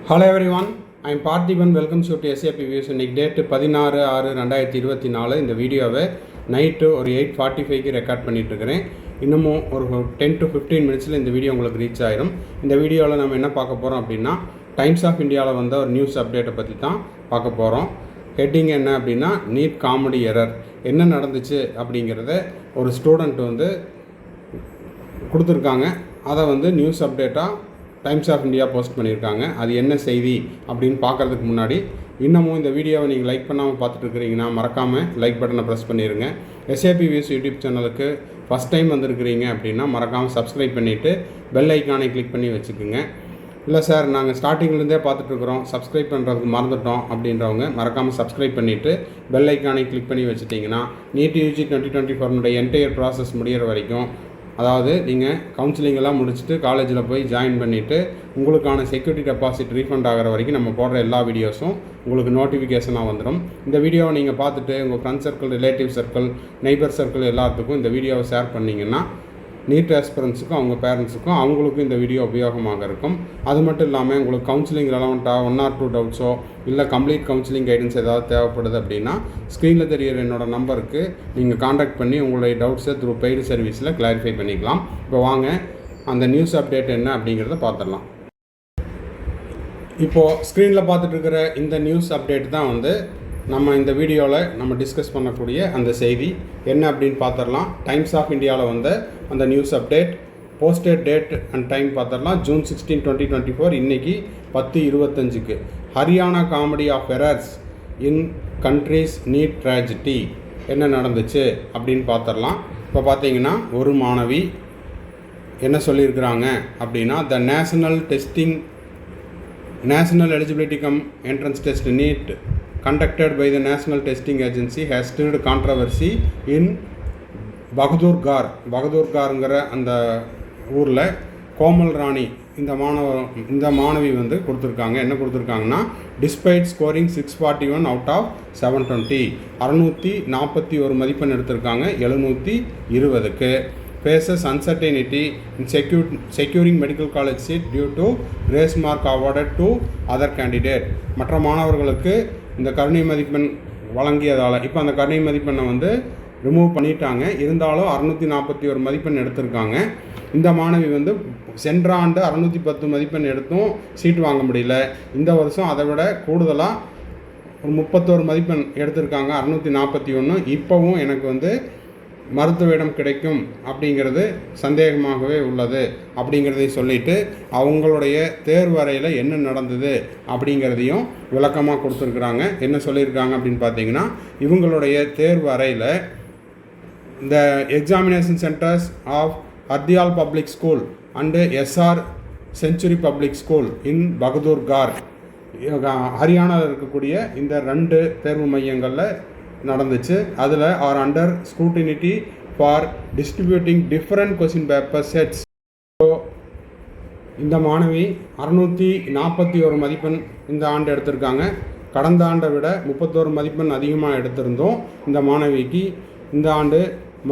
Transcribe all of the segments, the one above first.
Hello everyone, I am Parthiban. Welcome to SAP Views. இன்னைக்கு date 16/6/2024. இந்த வீடியோவை night ஒரு 8:45க்கு ரெக்கார்ட் பண்ணிட்டு இருக்கிறேன். இன்னமும் ஒரு 10 to 15 மினிட்ஸில் இந்த வீடியோ உங்களுக்கு ரீச் ஆயிரும். இந்த வீடியோவில் நம்ம என்ன பார்க்க போகிறோம் அப்படின்னா, டைம்ஸ் ஆஃப் இந்தியாவில் வந்த ஒரு நியூஸ் அப்டேட்டை பற்றி தான் பார்க்க போகிறோம். ஹெட்டிங் என்ன அப்படின்னா, நீட் காமெடி எரர். என்ன நடந்துச்சு அப்படிங்கிறத ஒரு ஸ்டூடெண்ட் கொடுத்துருக்காங்க. அதை நியூஸ் அப்டேட்டாக டைம்ஸ் ஆஃப் இந்தியா போஸ்ட் பண்ணியிருக்காங்க. அது என்ன செய்தி அப்படின்னு பார்க்குறதுக்கு முன்னாடி இன்னமும் இந்த வீடியோவை நீங்கள் லைக் பண்ணாமல் பார்த்துட்டு இருக்கிறீங்கன்னா மறக்காமல் லைக் பட்டனை ப்ரெஸ் பண்ணிடுங்க. SAP Views யூடியூப் சேனலுக்கு ஃபஸ்ட் டைம் வந்திருக்கிறீங்க அப்படின்னா மறக்காமல் சப்ஸ்கிரைப் பண்ணிவிட்டு பெல் ஐக்கானை கிளிக் பண்ணி வச்சுக்கோங்க. இல்லை சார், நாங்கள் ஸ்டார்டிங்லேருந்தே பார்த்துட்ருக்குறோம், சப்ஸ்கிரைப் பண்ணுறதுக்கு மறந்துட்டோம் அப்படின்றவங்க மறக்காமல் சப்ஸ்கிரைப் பண்ணிவிட்டு பெல் ஐக்கானை கிளிக் பண்ணி வச்சுட்டிங்கன்னா NEET UG 2024 என்டையர் ப்ராசஸ் முடிகிற வரைக்கும், அதாவது நீங்கள் கவுன்சிலிங்கெல்லாம் முடிச்சுட்டு காலேஜில் போய் ஜாயின் பண்ணிவிட்டு உங்களுக்கான செக்யூரிட்டி டெபாசிட் ரீஃபண்ட் ஆகிற வரைக்கும் நம்ம போடுற எல்லா வீடியோஸும் உங்களுக்கு நோட்டிஃபிகேஷனாக வந்துடும். இந்த வீடியோவை நீங்கள் பார்த்துட்டு உங்கள் friend circle, relative circle, neighbour circle எல்லாத்துக்கும் இந்த வீடியோவை ஷேர் பண்ணிங்கன்னா நீட் ஆஸ்பிரன்ஸுக்கும் அவங்க பேரண்ட்ஸுக்கும் அவங்களுக்கும் இந்த வீடியோ உபயோகமாக இருக்கும். அது மட்டும் இல்லாமல் உங்களுக்கு கவுன்சிலிங் ரெலவெண்ட்டாக 1 or 2 டவுட்ஸோ இல்லை கம்ப்ளீட் கவுன்சிலிங் கைடன்ஸ் ஏதாவது தேவைப்படுது அப்படின்னா ஸ்க்ரீனில் தெரிகிற என்னோடய நம்பருக்கு நீங்கள் காண்டாக்ட் பண்ணி உங்களுடைய டவுட்ஸை த்ரூ பெய்டு சர்வீஸில் கிளாரிஃபை பண்ணிக்கலாம். இப்போ வாங்க அந்த நியூஸ் அப்டேட் என்ன அப்படிங்கிறத பார்த்துடலாம். இப்போது ஸ்க்ரீனில் பார்த்துட்டு இருக்கிற இந்த நியூஸ் அப்டேட் தான் நம்ம இந்த வீடியோவில் நம்ம டிஸ்கஸ் பண்ணக்கூடிய அந்த செய்தி என்ன அப்படின்னு பார்த்துடலாம். டைம்ஸ் ஆஃப் இந்தியாவில் அந்த news update, posted date and time பார்த்துடலாம். June 16, 2024. இன்றைக்கி 10:25க்கு Haryana comedy of errors in countries NEET tragedy என்ன நடந்துச்சு அப்படின்னு பார்த்துடலாம். இப்போ பார்த்தீங்கன்னா ஒரு மாணவி என்ன சொல்லியிருக்கிறாங்க அப்படின்னா, the national eligibility cum entrance test NEET conducted by the National Testing Agency has stirred controversy in பகதூர்கார்ங்கிற அந்த ஊரில் கோமல் ராணி இந்த மாணவி கொடுத்துருக்காங்க. என்ன கொடுத்துருக்காங்கன்னா, டிஸ்பைட் ஸ்கோரிங் 641 அவுட் ஆஃப் 720, 641 மதிப்பெண் எடுத்திருக்காங்க 720க்கு. faces uncertainty in securing medical college seat due to grace mark awarded to other candidate. மற்ற மாணவர்களுக்கு இந்த கருணை மதிப்பெண் வழங்கியதால் இப்போ அந்த கருணை மதிப்பெண்ணை ரிமூவ் பண்ணிட்டாங்க. இருந்தாலும் 641 மதிப்பெண் எடுத்திருக்காங்க. இந்த மாணவி சென்ற ஆண்டு 610 மதிப்பெண் எடுத்தும் சீட் வாங்க முடியல. இந்த வருஷம் அதை விட கூடுதலாக ஒரு 31 மதிப்பெண் எடுத்திருக்காங்க, 641. இப்போவும் எனக்கு மருத்துவ இடம் கிடைக்கும் அப்படிங்கிறது சந்தேகமாகவே உள்ளது அப்படிங்கிறதை சொல்லிவிட்டு அவங்களுடைய தேர்வு அறையில் என்ன நடந்தது அப்படிங்கிறதையும் விளக்கமாக கொடுத்துருக்குறாங்க. என்ன சொல்லியிருக்காங்க அப்படின்னு பார்த்தீங்கன்னா, இவங்களுடைய தேர்வு அறையில் இந்த examination centres of Hardayal public school and SR century public school in Bahadurgarh, ஹரியானாவில் இருக்கக்கூடிய இந்த 2 தேர்வு மையங்களில் நடந்துச்சு. அதில் are under scrutiny for distributing different question paper sets. So இந்த மாணவி 641 மதிப்பெண் இந்த ஆண்டு எடுத்திருக்காங்க. கடந்த ஆண்டை விட 31 மதிப்பெண் அதிகமாக எடுத்திருந்தோம். இந்த மாணவிக்கு இந்த ஆண்டு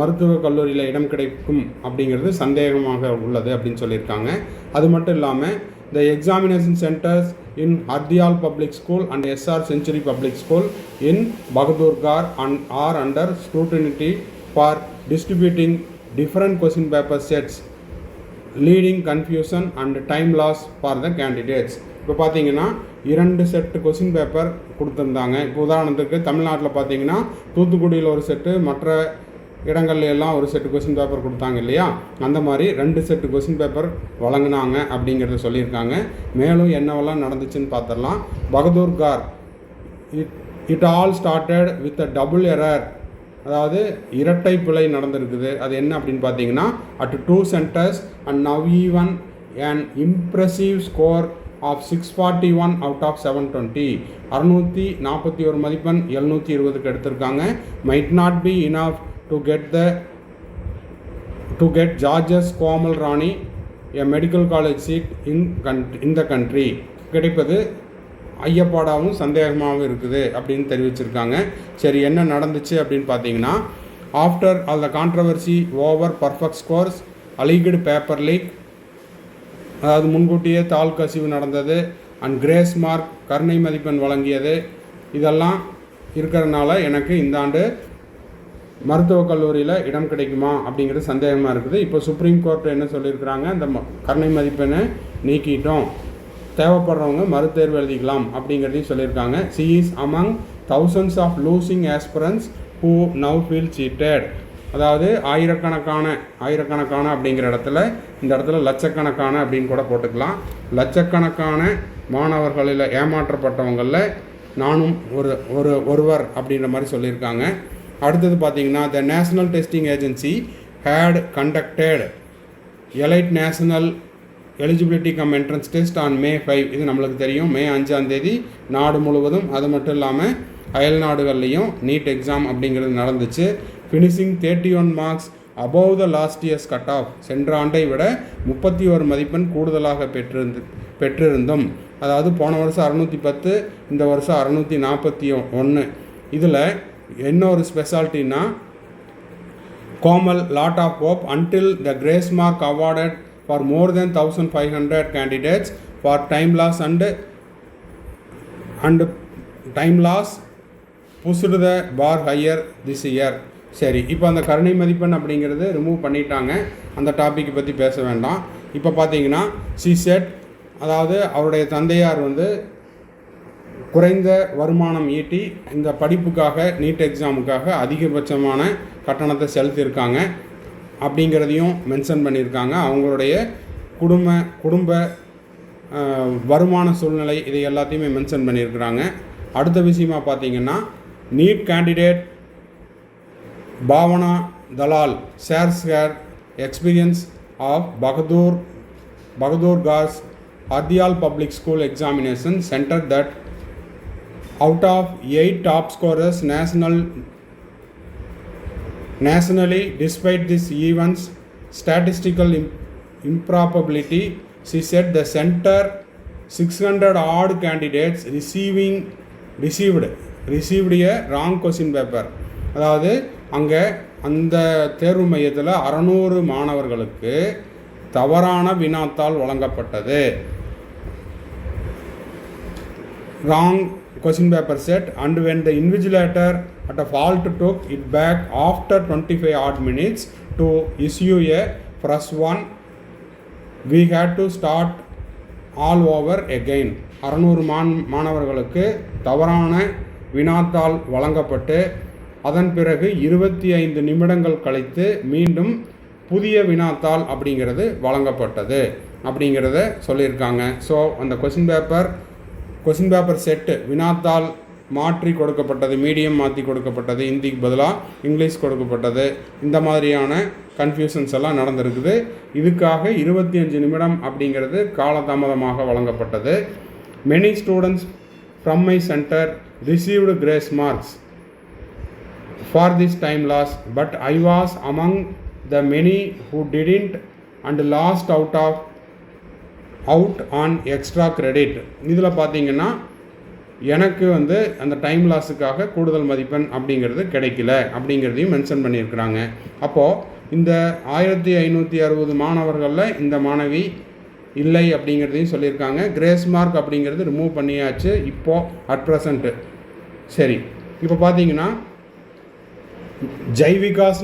மருத்துவக் கல்லூரியில் இடம் கிடைக்கும் அப்படிங்கிறது சந்தேகமாக உள்ளது அப்படின்னு சொல்லியிருக்காங்க. அது மட்டும் இல்லாமல் the examination centers in Hardial Public School and SR Century Public School in Bahadurgarh are under scrutiny for distributing different question paper sets, leading confusion and time loss for the candidates. இப்போ பார்த்தீங்கன்னா 2 set question paper கொடுத்துருந்தாங்க. இப்போ உதாரணத்துக்கு தமிழ்நாட்டில் பார்த்தீங்கன்னா தூத்துக்குடியில் ஒரு set, மற்ற இடங்கள்ல எல்லாம் ஒரு செட்டு கொஸ்டின் பேப்பர் கொடுத்தாங்க இல்லையா, அந்த மாதிரி 2 செட்டு கொஸ்டின் பேப்பர் வழங்கினாங்க அப்படிங்கிறத சொல்லியிருக்காங்க. மேலும் என்னவெல்லாம் நடந்துச்சுன்னு பார்த்துடலாம். Bahadurgarh it all started with a double error, அதாவது இரட்டை பிழை நடந்திருக்குது. அது என்ன அப்படின்னு பார்த்தீங்கன்னா, at 2 centres and now even an impressive score of 641 out of 720, 641 மதிப்பெண் 720க்கு எடுத்திருக்காங்க. might not be enough to get George's Komal Rani a medical college seat in the country. கிடைப்பது ஐயப்பாடாகவும் சந்தேகமாகவும் இருக்குது அப்படின்னு தெரிவிச்சிருக்காங்க. சரி, என்ன நடந்துச்சு அப்படின்னு பார்த்தீங்கன்னா, after all the controversy over perfect scores, Aligarh paper leak, அதாவது முன்கூட்டியே தாள் கசிவு நடந்தது, அண்ட் கிரேஸ் மார்க் கருணை மதிப்பெண் வழங்கியது. இதெல்லாம் இருக்கிறதுனால எனக்கு இந்த ஆண்டு மருத்துவக் கல்லூரியில் இடம் கிடைக்குமா அப்படிங்கிறது சந்தேகமாக இருக்குது. இப்போ சுப்ரீம் கோர்ட் என்ன சொல்லியிருக்கிறாங்க, இந்த கருணை மதிப்பெண்ணை நீக்கிட்டோம், தேவைப்படுறவங்க மறுதேர்வு எழுதிக்கலாம் அப்படிங்கிறதையும் சொல்லியிருக்காங்க. She is among thousands of losing aspirants who now feel cheated. அதாவது ஆயிரக்கணக்கான அப்படிங்கிற இடத்துல இந்த இடத்துல லட்சக்கணக்கான அப்படின்னு கூட போட்டுக்கலாம். லட்சக்கணக்கான மாணவர்களில் ஏமாற்றப்பட்டவங்களில் நானும் ஒருவர் அப்படின்ற மாதிரி சொல்லியிருக்காங்க. அடுத்தது பார்த்திங்கன்னா, the national testing agency had conducted elite national eligibility cum entrance test on May 5. இது நம்மளுக்கு தெரியும். May 5 நாடு முழுவதும், அது மட்டும் இல்லாமல் அயல் நாடுகள்லேயும் நீட் எக்ஸாம் அப்படிங்கிறது நடந்துச்சு. Finishing 31 marks above the last year's cut off. சென்ற ஆண்டை விட 31 மதிப்பெண் கூடுதலாக பெற்றிருந்தோம். அதாவது போன வருஷம் 610, இந்த வருஷம் 641. இதில் என்ன ஒரு ஸ்பெஷாலிட்டின்னா, Komal lot of hope until the grace mark awarded for more than 1500 candidates for time loss and time loss pushed the bar higher this year. சரி, இப்போ அந்த கருணை மதிப்பெண் அப்படிங்கிறது ரிமூவ் பண்ணிட்டாங்க. அந்த டாப்பிக்கை பற்றி பேச வேண்டாம். இப்போ பார்த்தீங்கன்னா சி செட், அதாவது அவருடைய தந்தையார் குறைந்த வருமானம் ஈட்டி இந்த படிப்புக்காக நீட் எக்ஸாமுக்காக அதிகபட்சமான கட்டணத்தை செலுத்தியிருக்காங்க அப்படிங்கிறதையும் மென்ஷன் பண்ணியிருக்காங்க. அவங்களுடைய குடும்ப வருமான சூழ்நிலை இதை எல்லாத்தையுமே மென்ஷன் பண்ணியிருக்கிறாங்க. அடுத்த விஷயமாக பார்த்தீங்கன்னா, NEET candidate Bhavna Dalal shares her experience of Bahadurgarh's Hardayal public school examination centre that out of 8 top scorers nationally despite this event's statistical improbability, she said the center 600 odd candidates received a wrong question paper. அதாவது அங்கே அந்த தேர்வு மையத்தில் 600 மாணவர்களுக்கு தவறான வினாத்தாள் வழங்கப்பட்டது. wrong question paper set, and when the invigilator at a fault took it back after 25 odd minutes to issue a fresh one, we had to start all over again. 600 மாணவர்களுக்கு தவறான வினாத்தாள் வழங்கப்பட்டு அதன் பிறகு 25 நிமிடங்கள் கழித்து மீண்டும் புதிய வினாத்தாள் அப்படிங்கிறது வழங்கப்பட்டது அப்படிங்கிறத சொல்லியிருக்காங்க. ஸோ அந்த கொஸ்டின் பேப்பர் செட்டு வினாத்தாள் மாற்றி கொடுக்கப்பட்டது, மீடியம் மாற்றி கொடுக்கப்பட்டது, ஹிந்திக்கு பதிலாக இங்கிலீஷ் கொடுக்கப்பட்டது. இந்த மாதிரியான கன்ஃபியூஷன்ஸ் எல்லாம் நடந்திருக்குது. இதுக்காக 25 நிமிடம் அப்படிங்கிறது காலதாமதமாக வழங்கப்பட்டது. Many students from my centre received grace marks for this time loss, but I was among the many who didn't and lost out on extra credit. இதில் பார்த்தீங்கன்னா எனக்கு அந்த டைம் லாஸுக்காக கூடுதல் மதிப்பெண் அப்படிங்கிறது கிடைக்கல அப்படிங்கிறதையும் மென்ஷன் பண்ணியிருக்கிறாங்க. அப்போது இந்த 1560 மாணவர்களில் இந்த மாணவி இல்லை அப்படிங்கிறதையும் சொல்லியிருக்காங்க. கிரேஸ் மார்க் அப்படிங்கிறது ரிமூவ் பண்ணியாச்சு இப்போது அட் ப்ரெசண்ட்டு. சரி, இப்போ பார்த்தீங்கன்னா Jaivikas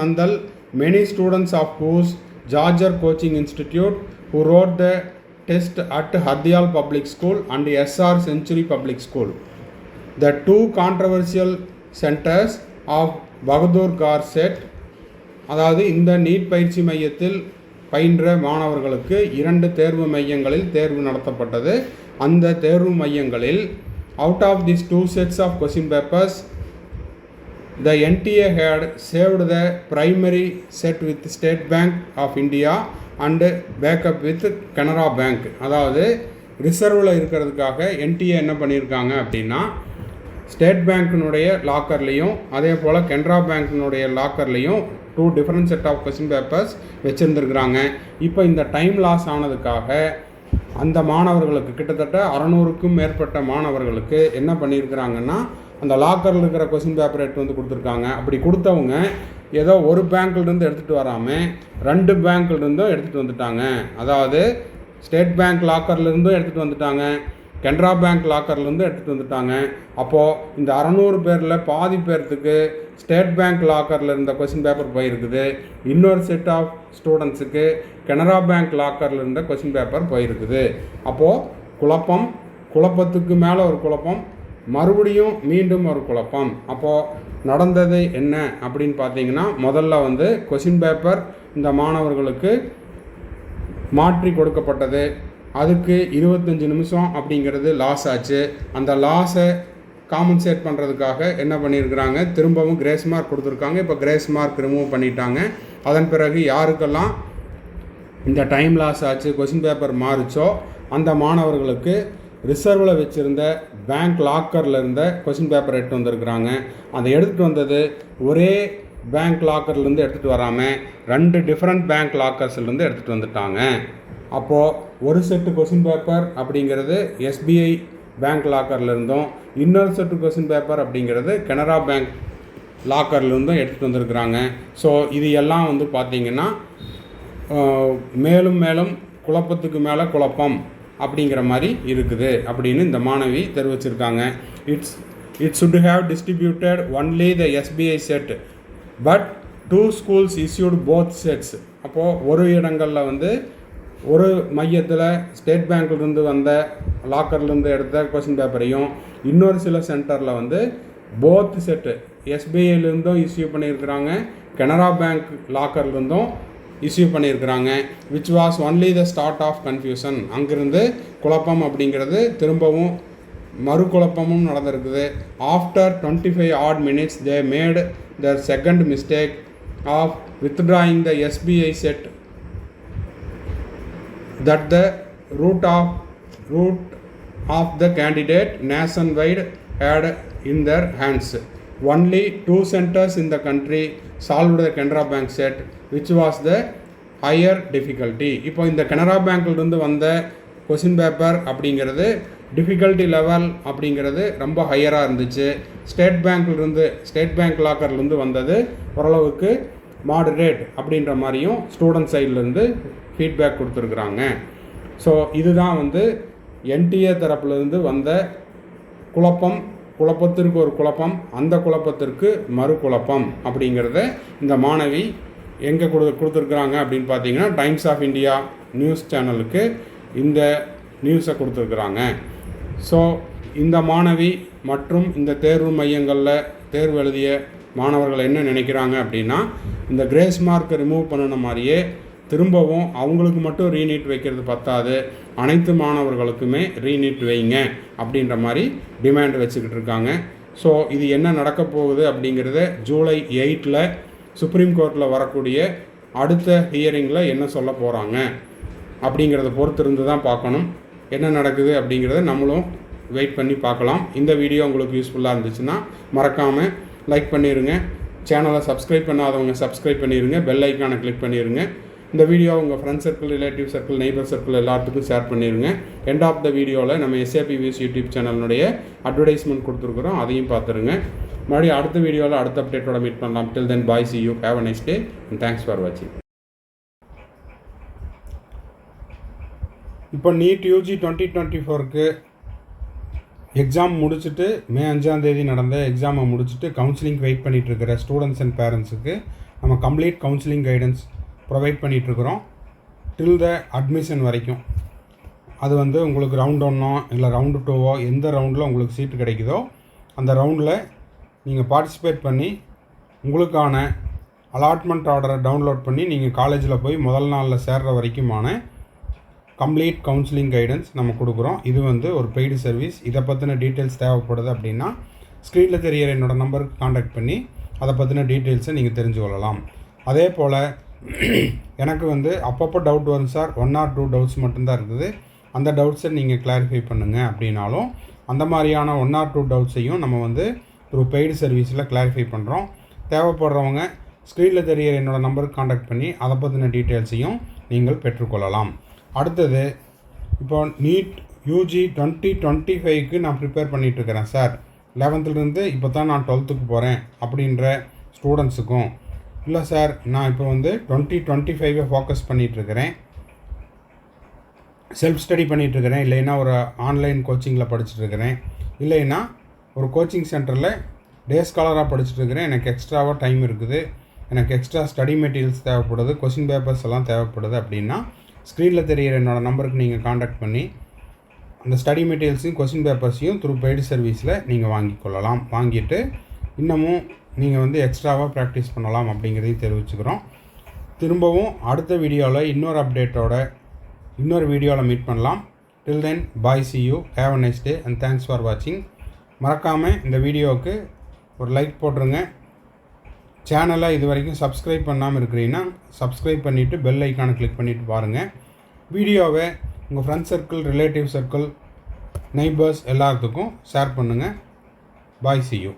Nandal many students of whose Georgia Coaching Institute who wrote the test at Hardial Public School and SR Century Public School. The two controversial centers of Bahadur Gar set, அதாவது இந்த NEET பயிற்சி மையத்தில் பயின்ற மாணவர்களுக்கு 2 தேர்வு மையங்களில் தேர்வு நடத்தப்பட்டது. அந்த தேர்வு மையங்களில் out of these 2 sets of question papers, the NTA had saved the primary set with State Bank of India and backup with Canara Bank. அதாவது ரிசர்வில் இருக்கிறதுக்காக NTA என்ன பண்ணியிருக்காங்க அப்படின்னா, ஸ்டேட் பேங்க்கினுடைய லாக்கர்லேயும் அதே போல் கனரா பேங்க்கினுடைய லாக்கர்லேயும் 2 different set of question papers வச்சுருந்துருக்குறாங்க. இப்போ இந்த டைம் லாஸ் ஆனதுக்காக அந்த மாணவர்களுக்கு கிட்டத்தட்ட 600க்கும் மேற்பட்ட மாணவர்களுக்கு என்ன பண்ணியிருக்கிறாங்கன்னா, அந்த லாக்கரில் இருக்கிற கொஸ்டின் பேப்பர் எடுத்து கொடுத்துருக்காங்க. அப்படி கொடுத்தவங்க ஏதோ ஒரு பேங்க்லேருந்து எடுத்துகிட்டு வராமல் 2 பேங்க்லேருந்தும் எடுத்துகிட்டு வந்துட்டாங்க. அதாவது ஸ்டேட் பேங்க் லாக்கர்லேருந்தும் எடுத்துகிட்டு வந்துட்டாங்க, கனரா பேங்க் லாக்கர்லேருந்து எடுத்துகிட்டு வந்துட்டாங்க. அப்போது இந்த 600 பேரில் பாதி பேர்த்துக்கு ஸ்டேட் பேங்க் லாக்கரில் இருந்த கொஸ்டின் பேப்பர் போயிருக்குது. இன்னொரு செட் ஆஃப் ஸ்டூடெண்ட்ஸுக்கு கனரா பேங்க் லாக்கரில் இருந்த கொஸ்டின் பேப்பர் போயிருக்குது. அப்போது குழப்பத்துக்கு மேலே ஒரு குழப்பம், மறுபடியும் மீண்டும் ஒரு குழப்பம். அப்போது நடந்தது என்ன அப்படின்னு பார்த்தீங்கன்னா, முதல்ல வந்து கொஸ்டின் பேப்பர் இந்த மாணவர்களுக்கு மாற்றி கொடுக்கப்பட்டது. அதுக்கு 25 நிமிஷம் அப்படிங்கிறது லாஸ் ஆச்சு. அந்த லாஸை காம்பன்சேட் பண்ணுறதுக்காக என்ன பண்ணியிருக்கிறாங்க, திரும்பவும் கிரேஸ் மார்க் கொடுத்துருக்காங்க. இப்போ கிரேஸ் மார்க் ரிமூவ் பண்ணிட்டாங்க. அதன் பிறகு யாருக்கெல்லாம் இந்த டைம் லாஸ் ஆச்சு, கொஸ்டின் பேப்பர் மாறிச்சோ அந்த மாணவர்களுக்கு ரிசர்வில் வச்சுருந்த பேங்க் லாக்கரில் இருந்த கொஸ்டின் பேப்பர் எடுத்து வந்திருக்கிறாங்க. அதை எடுத்துகிட்டு வந்தது ஒரே பேங்க் லாக்கர்லேருந்து எடுத்துகிட்டு வராமல் 2 டிஃப்ரெண்ட் பேங்க் லாக்கர்ஸ்லேருந்து எடுத்துகிட்டு வந்துட்டாங்க. அப்போது ஒரு செட்டு கொஸ்டின் பேப்பர் அப்படிங்கிறது எஸ்பிஐ பேங்க் லாக்கரில் இருந்தும், இன்னொரு செட்டு கொஸ்டின் பேப்பர் அப்படிங்கிறது கனரா பேங்க் லாக்கர்லேருந்தும் எடுத்துகிட்டு வந்திருக்கிறாங்க. ஸோ இது எல்லாம் வந்து பார்த்திங்கன்னா மேலும் மேலும் குழப்பத்துக்கு மேலே குழப்பம் அப்படிங்கிற மாதிரி இருக்குது அப்படின்னு இந்த மாணவி தெரிவிச்சிருக்காங்க. It should have distributed only the SBI set but 2 schools issued both sets. அப்போது ஒரு இடங்களில் வந்து ஒரு மையத்தில் ஸ்டேட் பேங்க்லேருந்து வந்த லாக்கர்லேருந்து எடுத்த கொஸ்டின் பேப்பரையும், இன்னொரு சில சென்டரில் வந்து போத் செட்டு எஸ்பிஐலேருந்தும் இஸ்யூ பண்ணியிருக்கிறாங்க, கனரா பேங்க் லாக்கர்லேருந்தும் இஸ்யூ பண்ணியிருக்கிறாங்க. Which was only the start of confusion. அங்கிருந்து குழப்பம் அப்படிங்கிறது திரும்பவும் மறு குழப்பமும் நடந்திருக்குது. After 25 odd minutes they made their second mistake of withdrawing the SBI set that the root of the candidate nationwide had in their hands. Only 2 centers in the country solved the Canara Bank set, which was the higher difficulty. இப்போ இந்த கனரா பேங்க்லேருந்து வந்த question paper அப்படிங்கிறது difficulty level அப்படிங்கிறது ரொம்ப ஹையராக இருந்துச்சு. State bank லாக்கர்லேருந்து வந்தது ஓரளவுக்கு மாடரேட் அப்படின்ற மாதிரியும் ஸ்டூடெண்ட் சைட்லேருந்து ஃபீட்பேக் கொடுத்துருக்குறாங்க. ஸோ இதுதான் வந்து என்டிஏ தரப்புலேருந்து வந்த குழப்பத்திற்கு ஒரு குழப்பம், அந்த குழப்பத்திற்கு மறு குழப்பம் அப்படிங்கிறத இந்த மாணவி எங்கே கொடுத்துருக்குறாங்க அப்படின்னு பார்த்தீங்கன்னா, டைம்ஸ் ஆஃப் இந்தியா நியூஸ் சேனலுக்கு இந்த நியூஸை கொடுத்துருக்குறாங்க. ஸோ இந்த மாணவி மற்றும் இந்த தேர்வு மையங்களில் தேர்வு எழுதிய மாணவர்கள் என்ன நினைக்கிறாங்க அப்படின்னா, இந்த கிரேஸ் மார்க்கை ரிமூவ் பண்ணின மாதிரியே திரும்பவும் அவங்களுக்கு மட்டும் ரீநீட் வைக்கிறது பத்தாது, அனைத்து மாணவர்களுக்குமே ரீநீட் வைங்க அப்படின்ற மாதிரி டிமாண்ட் வச்சுக்கிட்டு இருக்காங்க. ஸோ இது என்ன நடக்க போகுது அப்படிங்கிறத ஜூலை 8 சுப்ரீம் கோர்ட்டில் வரக்கூடிய அடுத்த ஹியரிங்கில் என்ன சொல்ல போகிறாங்க அப்படிங்கிறத பொறுத்திருந்து தான் பார்க்கணும். என்ன நடக்குது அப்படிங்கிறத நம்மளும் வெயிட் பண்ணி பார்க்கலாம். இந்த வீடியோ உங்களுக்கு யூஸ்ஃபுல்லாக இருந்துச்சுன்னா மறக்காமல் லைக் பண்ணிடுங்க. சேனலை சப்ஸ்கிரைப் பண்ணாதவங்க சப்ஸ்கிரைப் பண்ணிடுங்க. பெல் ஐக்கானை கிளிக் பண்ணிடுங்க. இந்த வீடியோ உங்கள் friend circle, relative circle, neighbour circle எல்லாத்துக்கும் ஷேர் பண்ணிடுங்க. எண்ட் ஆஃப் த வீடியோவில் நம்ம SAPVS யூடியூப் சேனலுடைய அட்வர்டைஸ்மெண்ட் கொடுத்துருக்குறோம், அதையும் பார்த்துருங்க. மறுபடியும் அடுத்த வீடியோவில் அடுத்த அப்டேட்டோட மீட் பண்ணலாம். டில் தென் பாய், see you, have a nice day and thanks for watching. இப்போ நீட் யூஜி 2024க்கு எக்ஸாம் முடிச்சுட்டு மே 5 நடந்த எக்ஸாமை முடிச்சுட்டு கவுன்சிலிங் வெயிட் பண்ணிகிட்ருக்கிற ஸ்டூடெண்ட்ஸ் அண்ட் பேரண்ட்ஸுக்கு நம்ம கம்ப்ளீட் கவுன்சிலிங் கைடன்ஸ் ப்ரொவைட் பண்ணிகிட்ருக்குறோம் டில் த அட்மிஷன் வரைக்கும். அது வந்து உங்களுக்கு ரவுண்ட் 1 இல்லை ரவுண்டு 2 எந்த ரவுண்டில் உங்களுக்கு சீட்டு கிடைக்குதோ அந்த ரவுண்டில் நீங்கள் பார்ட்டிசிபேட் பண்ணி உங்களுக்கான அலாட்மெண்ட் ஆர்டரை டவுன்லோட் பண்ணி நீங்கள் காலேஜில் போய் முதல் நாளில் சேர்கிற வரைக்குமான கம்ப்ளீட் கவுன்சிலிங் கைடன்ஸ் நம்ம கொடுக்குறோம். இது வந்து ஒரு பெய்டு சர்வீஸ். இதை பற்றின டீட்டெயில்ஸ் தேவைப்படுது அப்படின்னா ஸ்க்ரீனில் தெரிகிற என்னோடய நம்பருக்கு காண்டாக்ட் பண்ணி அதை பற்றின டீட்டெயில்ஸை நீங்கள் தெரிஞ்சு கொள்ளலாம். அதே போல் எனக்கு வந்து அப்பப்போ டவுட் வரும் சார், 1 or 2 டவுட்ஸ் மட்டும்தான் இருக்குது, அந்த டவுட்ஸை நீங்கள் கிளாரிஃபை பண்ணுங்கள் அப்படின்னாலும் அந்த மாதிரியான 1 or 2 டவுட்ஸையும் நம்ம வந்து ஒரு பெய்டு சர்வீஸில் கிளாரிஃபை பண்ணுறோம். தேவைப்படுறவங்க ஸ்க்ரீனில் தெரிகிற என்னோடய நம்பருக்கு காண்டாக்ட் பண்ணி அதை பற்றின டீட்டெயில்ஸையும் நீங்கள் பெற்றுக்கொள்ளலாம். அடுத்தது இப்போ நீட் யூஜி 2025க்கு நான் ப்ரிப்பேர் பண்ணிகிட்ருக்கிறேன் சார், 11th இப்போ தான் நான் 12th போகிறேன் அப்படின்ற ஸ்டூடெண்ட்ஸுக்கும், இல்லை சார் நான் இப்போ வந்து 2025 ஃபோக்கஸ் பண்ணிகிட்ருக்கிறேன், செல்ஃப் ஸ்டடி பண்ணிகிட்ருக்கிறேன், இல்லைன்னா ஒரு ஆன்லைன் கோச்சிங்கில் படிச்சுட்ருக்கிறேன், இல்லைன்னா ஒரு கோச்சிங் சென்டரில் டே ஸ்காலராக படிச்சுட்ருக்கிறேன், எனக்கு எக்ஸ்ட்ராவாக டைம் இருக்குது, எனக்கு எக்ஸ்ட்ரா ஸ்டடி மெட்டீரியல்ஸ் தேவைப்படுது, கொஷின் பேப்பர்ஸ் எல்லாம் தேவைப்படுது அப்படின்னா ஸ்க்ரீனில் தெரிகிற என்னோடய நம்பருக்கு நீங்கள் காண்டாக்ட் பண்ணி அந்த ஸ்டடி மெட்டீரியல்ஸையும் கொஷின் பேப்பர்ஸையும் த்ரூ பெய்டு சர்வீஸில் நீங்கள் வாங்கிக்கொள்ளலாம். வாங்கிட்டு இன்னமும் நீங்கள் வந்து எக்ஸ்ட்ராவாக ப்ராக்டிஸ் பண்ணலாம் அப்படிங்கிறதையும் தெரிவிச்சுக்கிறோம். திரும்பவும் அடுத்த வீடியோவில் இன்னொரு அப்டேட்டோட இன்னொரு வீடியோவில் மீட் பண்ணலாம். டில் தென் பாய், see you, have a nice day and thanks for watching. மறக்காமல் இந்த வீடியோவுக்கு ஒரு லைக் போட்டுருங்க. சேனலை இது வரைக்கும் சப்ஸ்கிரைப் பண்ணாமல் இருக்கிறீங்கன்னா சப்ஸ்கிரைப் பண்ணிவிட்டு பெல் ஐக்கானை கிளிக் பண்ணிவிட்டு பாருங்கள். வீடியோவை உங்கள் friends circle, relative circle, neighbours எல்லாத்துக்கும் ஷேர் பண்ணுங்கள். பாய், see you.